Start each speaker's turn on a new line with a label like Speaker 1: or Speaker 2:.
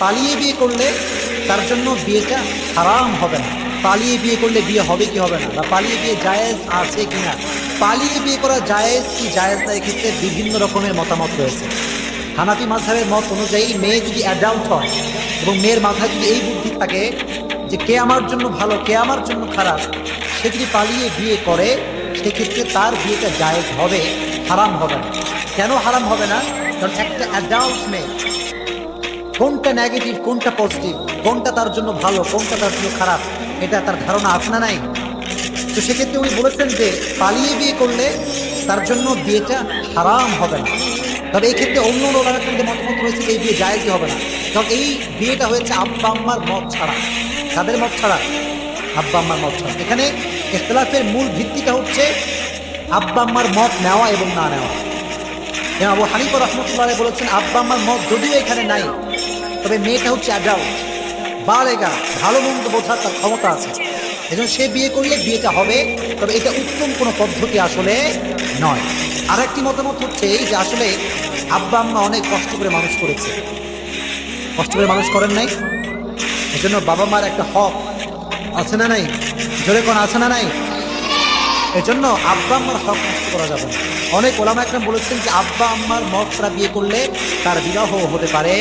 Speaker 1: পালিয়ে বিয়ে করলে তার জন্য বিয়েটা হারাম হবে না। পালিয়ে বিয়ে করলে বিয়ে হবে কি হবে না, বা পালিয়ে বিয়ে জায়েজ আছে কিনা, পালিয়ে বিয়ে করা জায়েজ কি জায়েজ না, এক্ষেত্রে বিভিন্ন রকমের মতামত রয়েছে। হানাফি মাযহাবের মত অনুযায়ী মেয়ে যদি অ্যাডাল্ট হয় এবং মেয়ের মাথায় যদি এই বুদ্ধি থাকে যে কে আমার জন্য ভালো কে আমার জন্য খারাপ, সে যদি পালিয়ে বিয়ে করে সেক্ষেত্রে তার বিয়েটা জায়েজ হবে, হারাম হবে না। কেন হারাম হবে না? কারণ একটা অ্যাডাল্ট মেয়ে কোনটা নেগেটিভ কোনটা পজিটিভ, কোনটা তার জন্য ভালো কোনটা তার জন্য খারাপ, এটা তার ধারণা আছে না নাই? তো সেক্ষেত্রে উনি বলেছেন যে পালিয়ে বিয়ে করলে তার জন্য বিয়েটা হারাম হবে না। তবে এই ক্ষেত্রে অন্য ওলামার মধ্যে মতামত রয়েছে যে এই বিয়ে জায়েজই হবে না, কারণ এই বিয়েটা হয়েছে আব্বা আম্মার মত ছাড়া। তাদের মত ছাড়া, আব্বা আম্মার মত ছাড়া। এখানে ইখতিলাফের মূল ভিত্তিটা হচ্ছে আব্বা আম্মার মত নেওয়া এবং না নেওয়া। যেমন আবু হানিফা রাহমাতুল্লাহ আলাইহি বলেছেন আব্বা আম্মার মত যদিও এখানে নাই, তবে মেয়েটা হচ্ছে অ্যাডাল্ট, বালেগা, ভালো মন্দ বোঝার তার ক্ষমতা আছে, এজন্য সে বিয়ে করলে বিয়েটা হবে। তবে এটা উত্তম কোনো পদ্ধতি আসলে নয়। আর একটি মতামত হচ্ছে এই যে আসলে আব্বা আম্মা অনেক কষ্ট করে মানুষ করেছে, কষ্ট করে মানুষ করেন নাই, এজন্য বাবা মার একটা হক আছে না নাই? জোরে কোন আছে না নাই? এজন্য আব্বা আম্মার হক নষ্ট করা যাবে না। অনেক ওলামা একরাম বলেছেন যে আব্বা আম্মার মত ছাড়া বিয়ে করলে তার বিবাহ হতে পারে